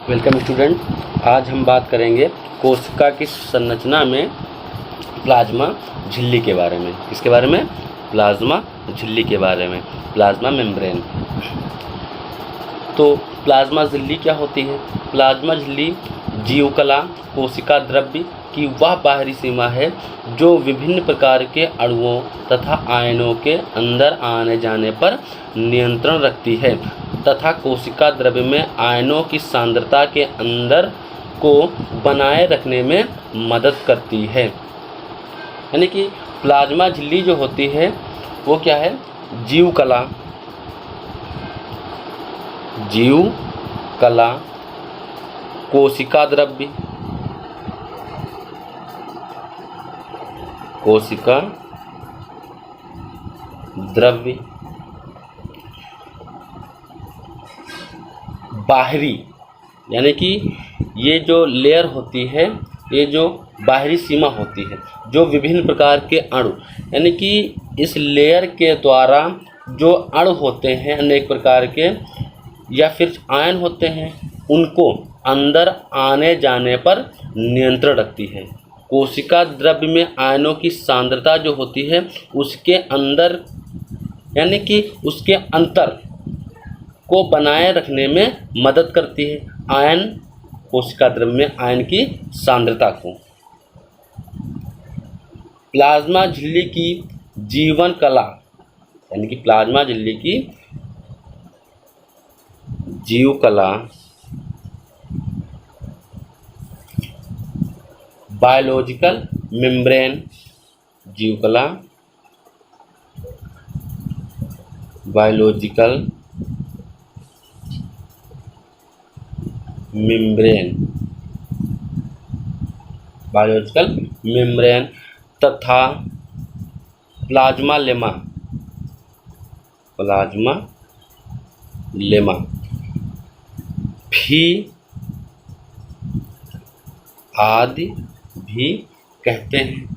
Welcome student. आज हम बात करेंगे कोशिका की संरचना में प्लाज्मा झिल्ली के बारे में। किसके बारे में? प्लाज्मा झिल्ली के बारे में, प्लाज्मा मेम्ब्रेन। तो प्लाज्मा झिल्ली क्या होती है? प्लाज्मा झिल्ली जीवकला कोशिका द्रव्य की वह बाहरी सीमा है जो विभिन्न प्रकार के अणुओं तथा आयनों के अंदर आने जाने पर नियंत्रण रखती है तथा कोशिका द्रव्य में आयनों की सांद्रता के अंदर को बनाए रखने में मदद करती है। यानी कि प्लाज्मा झिल्ली जो होती है वो क्या है? जीवकला कोशिका द्रव्य बाहरी, यानी कि ये जो लेयर होती है, ये जो बाहरी सीमा होती है, जो विभिन्न प्रकार के अणु, यानी कि इस लेयर के द्वारा जो अणु होते हैं अनेक प्रकार के या फिर आयन होते हैं, उनको अंदर आने जाने पर नियंत्रण रखती है। कोशिका द्रव्य में आयनों की सांद्रता जो होती है उसके अंदर, यानी कि उसके अंतर को बनाए रखने में मदद करती है। आयन कोशिका द्रव्य में आयन की सांद्रता को। प्लाज्मा झिल्ली की जीवन कला, यानी कि प्लाज्मा झिल्ली की जीवकला बायोलॉजिकल मेम्ब्रेन, जीवकला बायोलॉजिकल मेम्ब्रेन तथा प्लाज्मा लेमा भी आदि भी कहते हैं।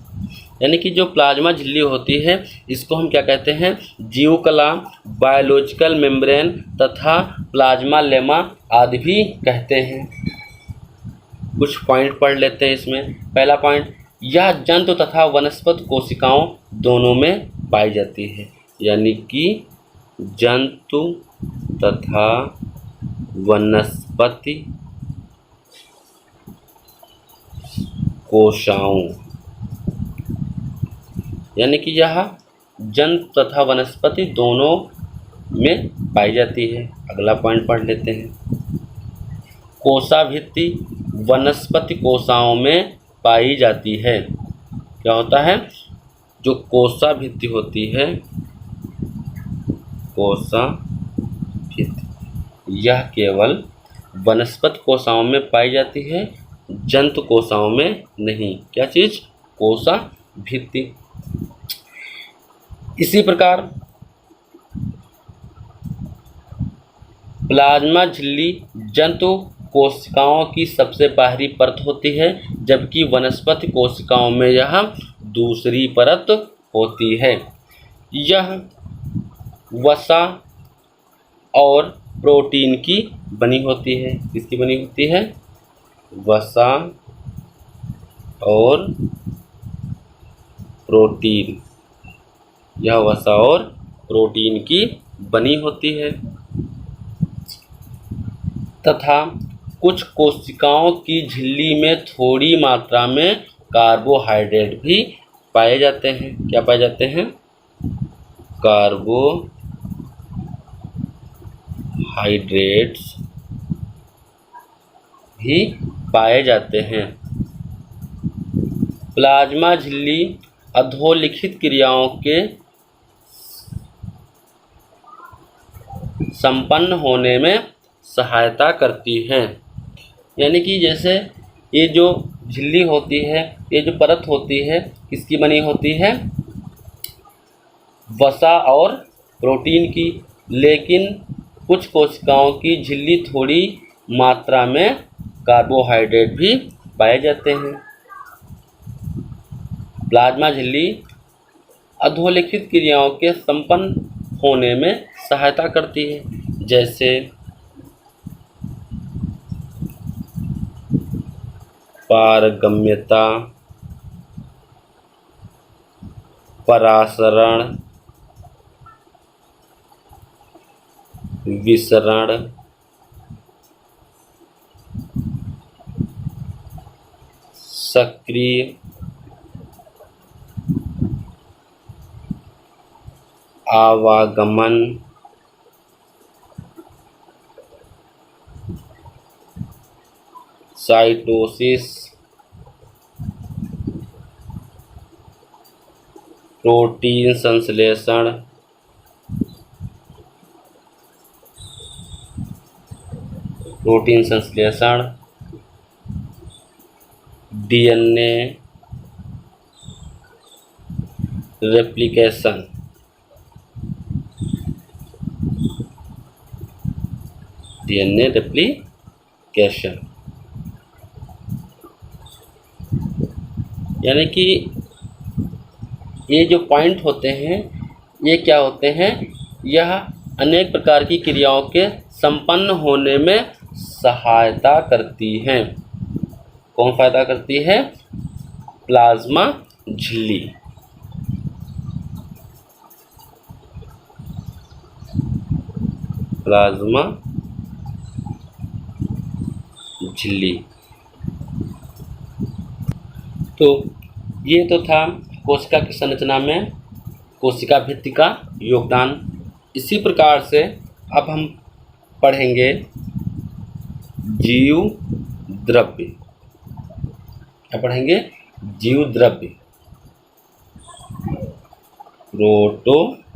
यानी कि जो प्लाज्मा झिल्ली होती है इसको हम क्या कहते हैं? जीवकला बायोलॉजिकल मेम्ब्रेन तथा प्लाज्मा लेमा आदि भी कहते हैं। कुछ पॉइंट पढ़ लेते हैं इसमें। पहला पॉइंट, यह जंतु तथा वनस्पति कोशिकाओं दोनों में पाई जाती है। यानी कि जंतु तथा वनस्पति कोशिकाओं, यानी कि यह जंतु तथा वनस्पति दोनों में पाई जाती है। अगला पॉइंट पढ़ लेते हैं। कोशाभित्ति वनस्पति कोशिकाओं में पाई जाती है। क्या होता है? जो कोशाभित्ति होती है, कोशाभित्ति, यह केवल वनस्पति कोशिकाओं में पाई जाती है, जंतु कोशिकाओं में नहीं। क्या चीज? कोशाभित्ति। इसी प्रकार प्लाज्मा झिल्ली जंतु कोशिकाओं की सबसे बाहरी परत होती है, जबकि वनस्पति कोशिकाओं में यह दूसरी परत होती है। यह वसा और प्रोटीन की बनी होती है। किसकी बनी होती है? वसा और प्रोटीन। यह वसा और प्रोटीन की बनी होती है तथा कुछ कोशिकाओं की झिल्ली में थोड़ी मात्रा में कार्बोहाइड्रेट भी पाए जाते हैं। क्या पाए जाते हैं? कार्बोहाइड्रेट्स भी पाए जाते हैं। प्लाज्मा झिल्ली अधोलिखित क्रियाओं के संपन्न होने में सहायता करती है। यानी कि जैसे ये जो झिल्ली होती है, ये जो परत होती है, किसकी बनी होती है? वसा और प्रोटीन की। लेकिन कुछ कोशिकाओं की झिल्ली थोड़ी मात्रा में कार्बोहाइड्रेट भी पाए जाते हैं। प्लाज्मा झिल्ली अधोलिखित क्रियाओं के संपन्न होने में सहायता करती है, जैसे पारगम्यता, परासरण, विसरण, सक्रिय, आवागमन, साइटोसिस, प्रोटीन संश्लेषण, डीएनए रेप्लिकेशन, यानी कि ये जो पॉइंट होते हैं ये क्या होते हैं, यह अनेक प्रकार की क्रियाओं के संपन्न होने में सहायता करती हैं। कौन सहायता करती है? प्लाज्मा झिल्ली। प्लाज्मा झिल्ली। तो ये तो था कोशिका की संरचना में कोशिका भित्ति का योगदान। इसी प्रकार से अब हम पढ़ेंगे जीव द्रव्य। क्या पढ़ेंगे? जीव द्रव्य, प्रोटोप्लाज्म,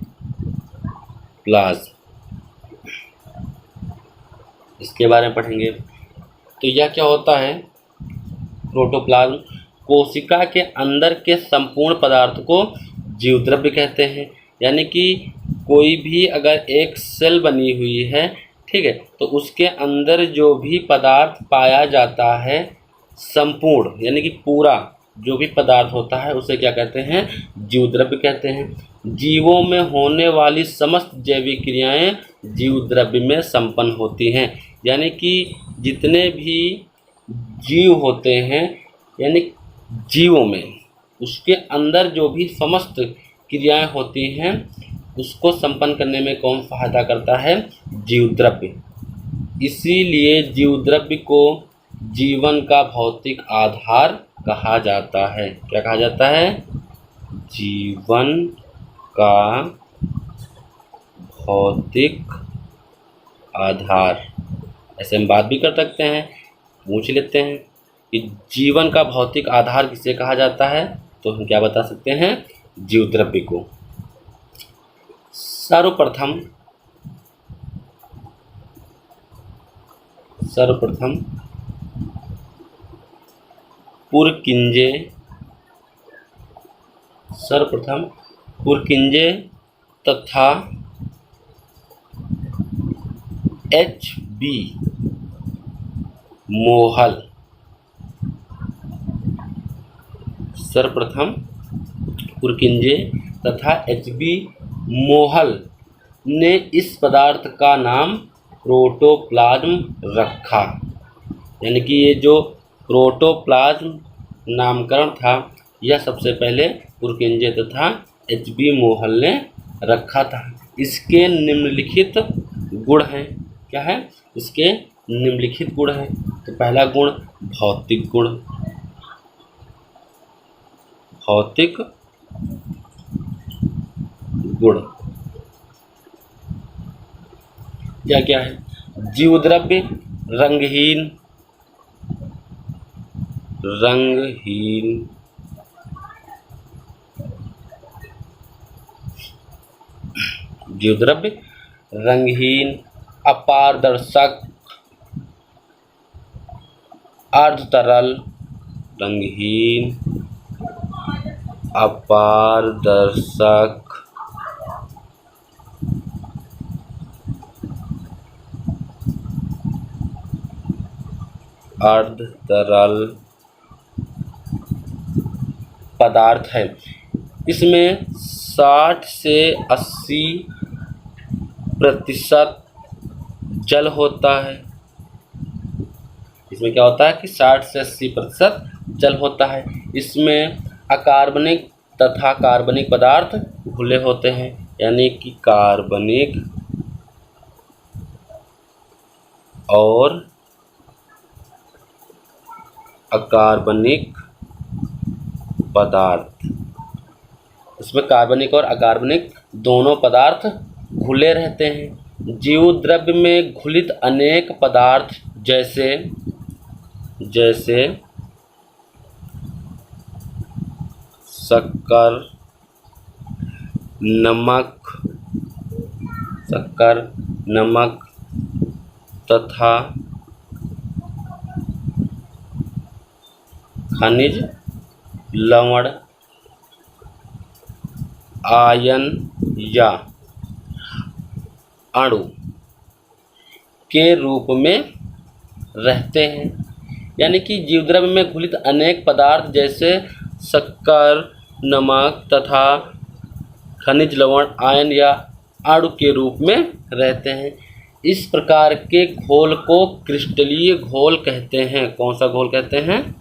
इसके बारे में पढ़ेंगे। तो यह क्या होता है? प्रोटोप्लाज्म कोशिका के अंदर के संपूर्ण पदार्थ को जीव द्रव्य कहते हैं। यानी कि कोई भी अगर एक सेल बनी हुई है, ठीक है, तो उसके अंदर जो भी पदार्थ पाया जाता है, संपूर्ण यानी कि पूरा जो भी पदार्थ होता है उसे क्या कहते हैं? जीव द्रव्य कहते हैं। जीवों में होने वाली समस्त जैविक क्रियाएं जीव द्रव्य में संपन्न होती हैं। यानी कि जितने भी जीव होते हैं, यानी जीवों में उसके अंदर जो भी समस्त क्रियाएं होती हैं उसको संपन्न करने में कौन सहायता करता है? जीव द्रव्य। इसीलिए जीव द्रव्य को जीवन का भौतिक आधार कहा जाता है। क्या कहा जाता है? जीवन का भौतिक आधार। ऐसे हम बात भी कर सकते हैं, पूछ लेते हैं कि जीवन का भौतिक आधार किसे कहा जाता है, तो हम क्या बता सकते हैं? जीव द्रव्य को। सर्वप्रथम पुरकिंजे तथा एच.बी. मोहल। सर्वप्रथम पुरकिंजे तथा एच.बी. मोहल ने इस पदार्थ का नाम प्रोटोप्लाज्म रखा। यानी कि ये जो प्रोटोप्लाज्म नामकरण था यह सबसे पहले पुरकिंजे तथा एच.बी. मोहल ने रखा था। इसके निम्नलिखित गुण हैं। क्या है? इसके निम्नलिखित गुण हैं। तो पहला गुण भौतिक गुण। क्या क्या है? जीव द्रव्य रंगहीन, जीव द्रव्य रंगहीन, अपारदर्शक, अर्धतरल, रंगहीन, अपारदर्शक, अर्धतरल पदार्थ है। इसमें 60 से 80% जल होता है इसमें क्या होता है कि 60 से 80% जल होता है। इसमें अकार्बनिक तथा कार्बनिक पदार्थ घुले होते हैं, यानी कि कार्बनिक और अकार्बनिक पदार्थ। इसमें कार्बनिक और अकार्बनिक दोनों पदार्थ घुले रहते हैं। जीव द्रव्य में घुलित अनेक पदार्थ जैसे शक्कर, नमक तथा खनिज लवण, आयन या अणु के रूप में रहते हैं। यानी कि जीवद्रव्य में घुलित अनेक पदार्थ जैसे शक्कर, नमक तथा खनिज लवण, आयन या अणु के रूप में रहते हैं। इस प्रकार के घोल को क्रिस्टलीय घोल कहते हैं। कौन सा घोल कहते हैं?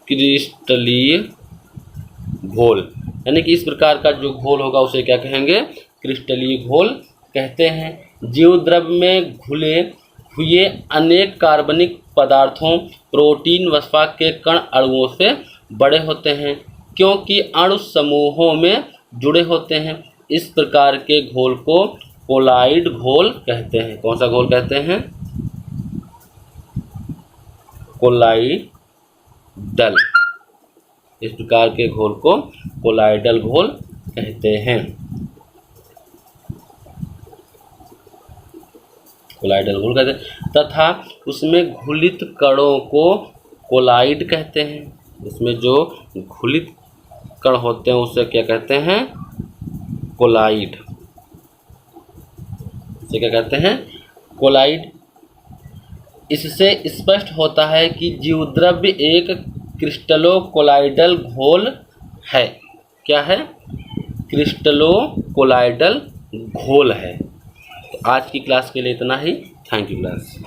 क्रिस्टलीय घोल। यानी कि इस प्रकार का जो घोल होगा उसे क्या कहेंगे? क्रिस्टलीय घोल कहते हैं। जीवद्रव्य में घुले हुए अनेक कार्बनिक पदार्थों, प्रोटीन वसा के कण अणुओं से बड़े होते हैं, क्योंकि अणु समूहों में जुड़े होते हैं। इस प्रकार के घोल को कोलाइड घोल कहते हैं। कौन सा घोल कहते हैं? कोलाइडल। इस प्रकार के घोल को कोलाइडल घोल कहते हैं। कोलाइडल घोल कहते हैं तथा उसमें घुलित कणों को कोलाइड कहते हैं। उसमें जो घुलित कण होते हैं उसे क्या कहते हैं? कोलाइड। इसे क्या कहते हैं? कोलाइड। इससे स्पष्ट होता है कि जीवद्रव्य एक क्रिस्टलो कोलाइडल घोल है। क्या है? क्रिस्टलो कोलाइडल घोल है। तो आज की क्लास के लिए इतना ही। Thank you class.